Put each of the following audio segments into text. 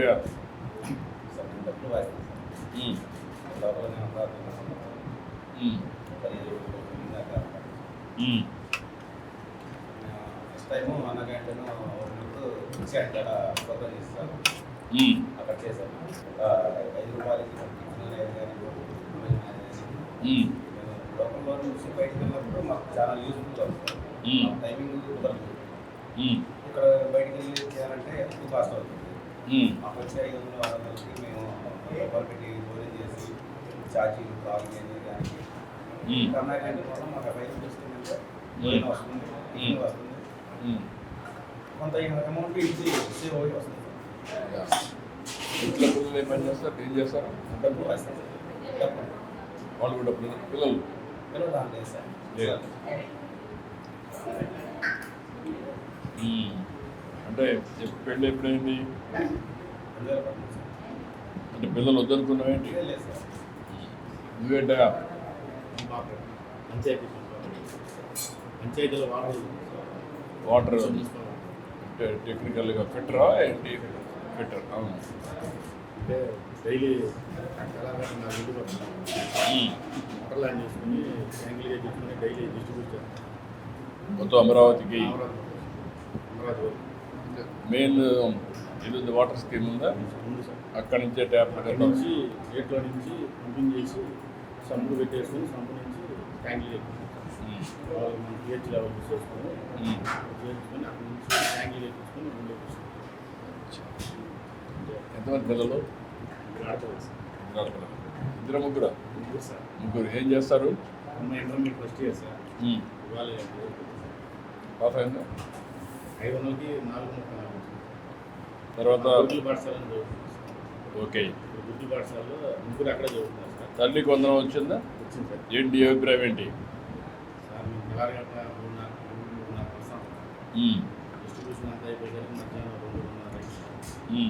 చేయాలి? Next time అన్న canteen open చేస్తాను. అక్కడ చేశాను. 5 రూపాయలకి లోకల్లో నుంచి బయటకు వెళ్ళినప్పుడు మాకు చాలా యూజ్ఫుల్గా ఉంటుంది. టైమింగ్ కుదరదు. ఇక్కడ బయటకు వెళ్ళి చేయాలంటే ఎక్కువ కాస్ట్ అవుతుంది. మాకు వచ్చే 500-600కి మేము రూపాయలు పెట్టి భోజనం చేసి ఛార్జీలు కాఫీ అనేది దానికి అన్న క్యాంటీన్ వల్ల మాకు 5 రూపీస్ అంటే భోజనం వస్తుంది, టిఫిన్ వస్తుంది, కొంత అమౌంట్ ఇంటి సేవ్ అయ్యి వస్తుంది. ఇంట్లో పిల్లలు ఏం పని చేస్తారు? ఏం చేస్తారు? డబ్బులు వస్తుంది. వాళ్ళు కూడా పిల్లలు రాలేదు సార్. అంటే పెళ్ళి ఎప్పుడైంది? 2014 సార్. అంటే పిల్లలు వద్దనుకున్నావేంటి? లేదు సార్. నువ్వేంటా? పంచాయతీలో వాటర్ అంటే టెక్నికల్గా ఫిట్టరా ఏంటి? ఫిట్టర్. అవును. అంటే డైలీ కళాకారులు నా ఇంటికి వస్తున్నాను. వాటర్ ల్యాండ్ చేసుకుని ట్యాంకులుగా తీసుకుని డైలీ డిస్ట్రిబ్యూట్ చేస్తాను మొత్తం అమరావతికి. అమరావతి వరకు మెయిన్ ఇది వాటర్ స్కీమ్ ఉందా? ఉంది సార్. అక్కడి నుంచే ట్యాప్ అక్కడి నుంచి గేట్లో నుంచి పంపింగ్ చేసి సంపులు పెట్టేసుకుని సంపు నుంచి ట్యాంకులు ఎక్కుతాం. వాళ్ళు మన పిహెచ్ లెవెల్ చేసుకొని చేసుకొని అక్కడి నుంచి ట్యాంకులు ఎక్కించుకొని ముందు ఎంతమంది పిల్లలు? ఆడుకోవాలి సార్. ఇద్దరు ముగ్గురు? ముగ్గురు సార్. ముగ్గురు ఏం చేస్తారు? అమ్మాయి ఇంటర్మీడియట్ ఫస్ట్ ఇయర్ సార్. ఇవాళ పాస్ అయిందా? 500కి 4 తర్వాత గుడ్లు పాఠశాలను చదువుతున్నారు సార్. ఓకే. గుడ్లు పాఠశాలలో ముగ్గురు అక్కడే చదువుతున్నారు సార్. తల్లికి వందనం వచ్చిందా? వచ్చింది సార్. ఏంటి అభిప్రాయం ఏంటి? సార్ మేము తెల్లారగట్ట 3:30 డిస్ట్రిబ్యూషన్ అంతా అయిపోయేసరికి మధ్యాహ్నం 2:30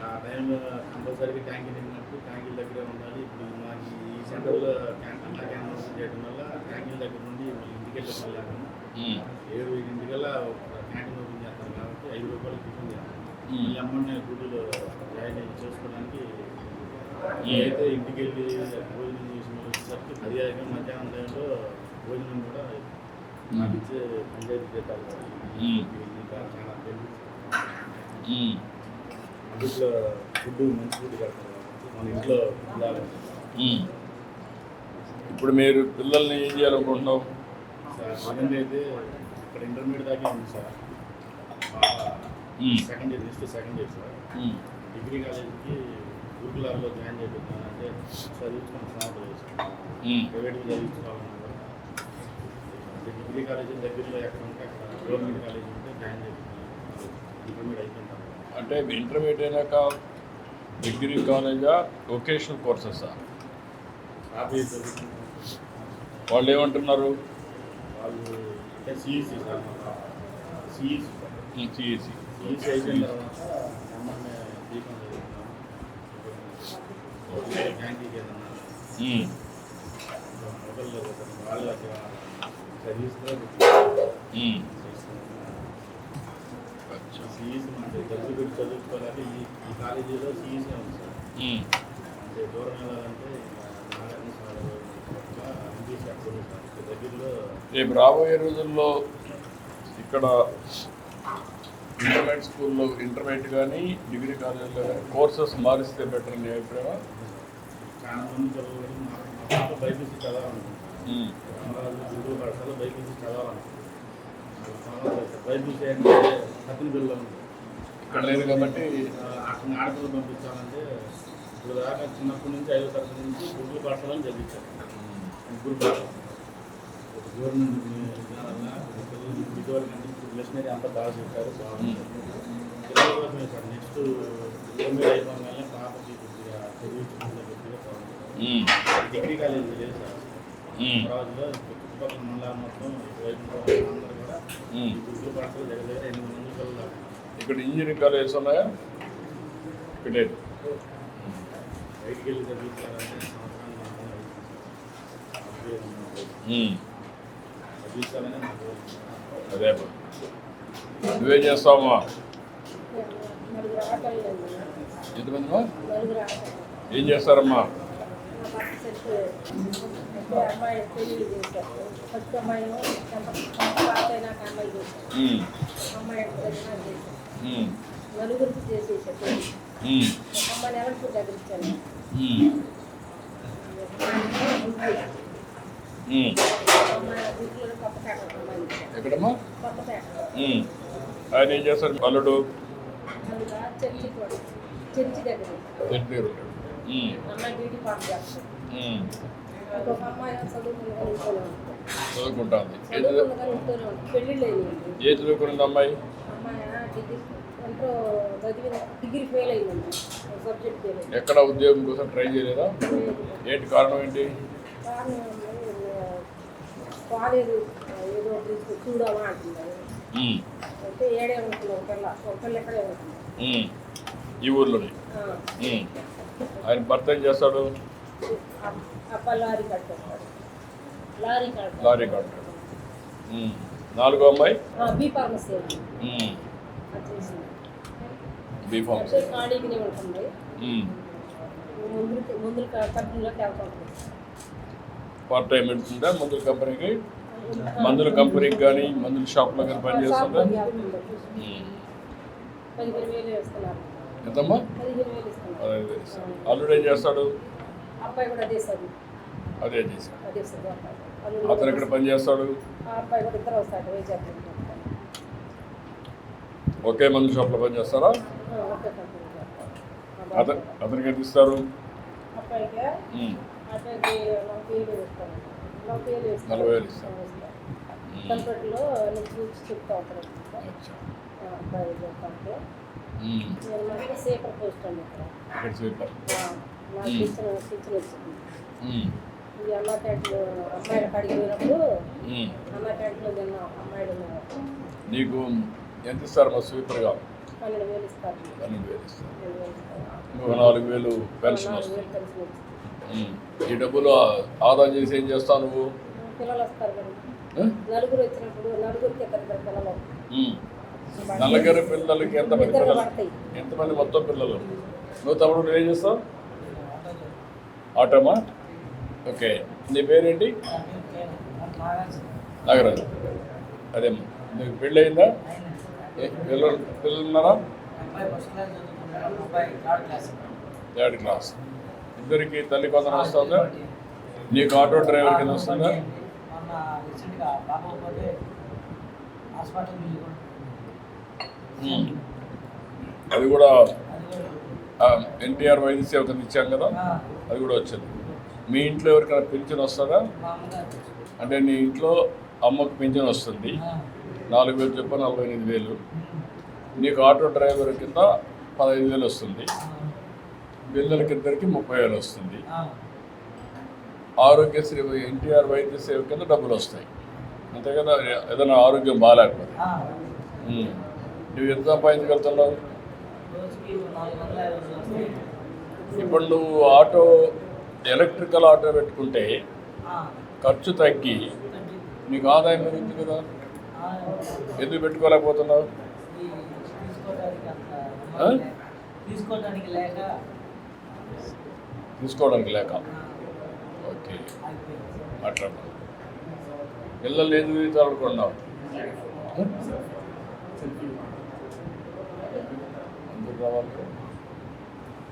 ఆ టైంలో కంపల్సరీగా ట్యాంకీ నిండినప్పుడు ట్యాంకీల దగ్గరే ఉండాలి. ఇప్పుడు మాకు ఈ సెంటర్లో అన్నా క్యాన్వస్ చేయడం వల్ల ట్యాంకీల దగ్గర నుండి ఇంటికి వెళ్ళే పని లేకుండా 7-8 క్యాంటీన్ ఓపెన్ చేస్తారు కాబట్టి 5 రూపాయలకి టిఫిన్ చేస్తారు. మళ్ళీ అమ్మని గుడ్లు జాయిన్ చేసుకోవడానికి అయితే ఇంటికి వెళ్ళి భోజనం చేసి వచ్చేసరికి 10 మధ్యాహ్నం టైంలో భోజనం కూడా నాకు ఇచ్చే పంచాయతీ చేస్తారు. ఇంకా చాలా తెలుసు అందులో ఫుడ్ మంచి ఫుడ్ కడతారు మన ఇంట్లో. ఇప్పుడు మీరు పిల్లల్ని ఏం చేయాలనుకుంటున్నావు? సార్ మనంది అయితే ఇక్కడ ఇంటర్మీడియట్ దాకా ఉంది sir. Second year second year sir. Degree కాలేజీకి గురుకులాల్లో జాయిన్ చేపిస్తాను అంటే చదివించుకుని సాగుతుంది సార్. ప్రైవేట్గా చదివించుకోవాలన్నా కూడా అంటే డిగ్రీ కాలేజీ దగ్గరలో ఎక్కడ ఉంటే అక్కడ గవర్నమెంట్ కాలేజీ ఉంటే జాయిన్ చేపిస్తాను. ఇంటర్మీడియట్ అయిపోయింటాను. అంటే ఇంటర్మీడియట్ అయినాక డిగ్రీ కాలేజా వొకేషనల్ కోర్సెసా? వాళ్ళు ఏమంటున్నారు? వాళ్ళు అంటే సిఈసి సార్. సిఈసి అయిపోయిన తర్వాత అమ్మని దీపం చదువుతున్నాను. ట్యాంకీకి ఏదన్నా మొదల్లో వాళ్ళకి చదివిస్తే సిఈసి అంటే దగ్గర పెట్టి చదువుకోవాలంటే ఈ కాలేజీలో సిఈసి ఉంది సార్. అంటే దూరం వెళ్ళాలంటే దగ్గరలో రేపు రాబోయే రోజుల్లో ఇక్కడ ఇంటర్మీడియట్ స్కూల్లో ఇంటర్మీడియట్ కానీ డిగ్రీ కాలేజీలో కానీ కోర్సెస్ మారిస్తే బెటర్ అని అభిప్రాయం. చాలా మంది చదువుకొని మా పాప బైపీసీ చదవాలనుకుంటున్నాను. గురువు పాఠశాల బైపీసీ చదవాలనుకుంటున్నాను. బైపీసీ అంటే సత్తిన పిల్లలు ఇక్కడ లేదు కాబట్టి అక్కడ ఆడపిల్లలు పంపించాలంటే ఇప్పుడు దాకా చిన్నప్పటి నుంచి 5వ తరగతి నుంచి గురువు పాఠశాలను చదివించారు. ముగ్గురు పాఠశాల గవర్నమెంట్ ఇదివరకు మిషనరీ అంతా బాగా చెప్పారు. పిల్లల కోసమే సార్. నెక్స్ట్ గవర్నమెంట్ అయిపోగానే పాపకి కొద్దిగా చదివించుకుంటే కొద్దిగా బాగుంటుంది. డిగ్రీ కాలేజీ లేదు సార్. అమరావతిలో చుట్టుపక్కల మండలాలు మొత్తం వైపు అందరూ కూడా గురుకుల పాఠశాల దగ్గర 800 మంది పిల్లలు. ఇక్కడ ఇంజనీరింగ్ కాలేజెస్ ఉన్నాయా? ఇక్కడ లేదు. బయటికి వెళ్ళి చదివించాలంటే చదివించాలని నాకు అదే నువ్వేం చేస్తావమ్మా? ఎంతమందిమా? నలుగురు ఆడతారు. ఏం చేస్తారమ్మా? మా భర్త చనిపోయాడు. అయితే అమ్మాయి పెళ్లి చేశారు. ఫస్ట్ అమ్మాయి పాస్ అయినాక అమ్మాయి చేశారు. అమ్మాయి ప్రజన చేశారు. నలుగురికి చేసేసారు పెళ్లి. ఒక అమ్మాయిని ఎవరికి దగ్గర ఇచ్చాను. అమ్మాయి గుడ్లు కొత్తపేట అమ్మాయి ఇచ్చారు. ఎక్కడమ్మా? కొత్తపేట ఆయన ఏం చేస్తారు? అల్లుడు అందులో చర్చి కూడా చర్చి దగ్గర దగ్గర ఉంటాడు. అమ్మాయి బ్యూటీ పార్క్ చేస్తారు. ఇంకొక అమ్మాయి చదువుకున్న ఇంట్లోనే ఉంటుంది. చదువుకుంటుంది. చదువుకున్న కానీ ఇంట్లోనే ఉంటుంది. పెళ్లి లేదు. ఏ చదువుకున్నది అమ్మాయి? అమ్మాయి డిగ్రీ ఇంట్లో చదివిన డిగ్రీ ఫెయిల్ అయిందండి. సబ్జెక్ట్ ఫెయిల్ అయింది. ఎక్కడ ఉద్యోగం కోసం ట్రై చేయలేదా? ఏంటి కారణం ఏంటి? కాలేదు ఏదో తీసుకు చూడమా అంటున్నారు. అయితే ఏడే ఉంటుంది ఒక పిల్ల ఎక్కడే ఉంటుంది. ఈ ఊర్లోనే. ఆయన భర్త ఏం చేస్తాడు? అబ్బా లారీ కట్టేస్తాడు. లారీ కడతాడు. లారీ కడతాడు. నాలుగో అమ్మాయి బీ ఫార్మసీ అది చేసింది. బీఫార్మసీ. అంటే ఖాళీగానే ఉంటుంది. ముందు కంపెనీలోకి వెళ్తుంది. పార్ట్ టైం పెడుతుందా మందుల కంపెనీకి? మందుల కంపెనీకి కానీ మందుల షాప్లో కానీ పనిచేస్తుందా? 15,000 వేస్తున్నారు. ఎంతమ్మా? 15,000 ఇస్తున్నారు. 15,000 ఇస్తాడు. అల్లుడు ఏం చేస్తాడు? అబ్బాయి కూడా అదే సార్ అదే చేశాడు. అదే సార్ అతను ఎక్కడ పని చేస్తాడు? ఆ అబ్బాయి కూడా ఇద్దరు వస్తాడు వైజాగ్. ఒకే మందు షాప్లో పని చేస్తారా? ఒకే కంపెనీ. అతనికి ఎంత ఇస్తారు? అబ్బాయికి అబ్బాయికి 40,000 ఇస్తారు. 40,000 40,000 ఇస్తారు. కంప్యూటర్లో చూసి చెప్తా ఉంటారు. అబ్బాయి చెప్తాంటే నేను మనకి సేపర్ పోస్ట్ అండి ఇక్కడ. నాకు కిచెన్ వచ్చింది. ఇది అన్న క్యాంటీన్లో అమ్మాయిల కాడికి పోయినప్పుడు అన్న క్యాంటీన్లో తిన్నాం. అమ్మాయిలు నీకు ఎంత ఇస్తారు మా స్వీపర్గా? 12,000 ఇస్తారు. 12,000 ఇస్తారు. ఇంకొక 4,000 పెన్షన్ వస్తుంది. ఈ డబ్బులు ఆదా చేసి ఏం చేస్తావు నువ్వు? పిల్లలు వస్తారు కదా, నలుగురు వచ్చినప్పుడు నలుగురికి ఇద్దరు పిల్లలు. నలుగురు పిల్లలకి ఎంతమంది పిల్లలు? పడతాయి. ఎంతమంది మొత్తం పిల్లలు? నువ్వు తమ్ముడు ఏం చేస్తావు? ఆటోమా? ఓకే. నీ పేరేంటి? నాగరాజు. అదేమ్మా, నీకు పెళ్ళి అయిందా? పిల్లలు ఉన్నారా? 3rd class. ఇద్దరికి తల్లి కొందరు వస్తుందా? నీకు ఆటో డ్రైవర్ కింద వస్తుందా? అది కూడా ఎన్టీఆర్ వైద్య సేవ కింద ఇచ్చాం కదా, అది కూడా వచ్చింది. మీ ఇంట్లో ఎవరికైనా పింఛన్ వస్తుందా? అంటే నీ ఇంట్లో అమ్మకు పింఛన్ వస్తుంది 4,000 చెప్ప 48,000. నీకు ఆటో డ్రైవర్ కింద 15,000 వస్తుంది. పిల్లలకి ఇద్దరికి 30,000 వస్తుంది. ఆరోగ్యశ్రీ ఎన్టీఆర్ వైద్య సేవ కింద డబ్బులు వస్తాయి, అంతే కదా. ఏదైనా ఆరోగ్యం బాగాలేకపోతే నువ్వు ఎంత సంపాదించగలుగుతున్నావు? ఇప్పుడు నువ్వు ఆటో ఎలక్ట్రికల్ ఆటో పెట్టుకుంటే ఖర్చు తగ్గి నీకు ఆదాయం పెరుగుతుంది కదా. ఎందుకు పెట్టుకోలేకపోతున్నావు? తీసుకోవడానికి లేక. ఓకే, అట్లా. పిల్లలు ఎందుకు చదువుకున్నావు? అందరూ రావాలి.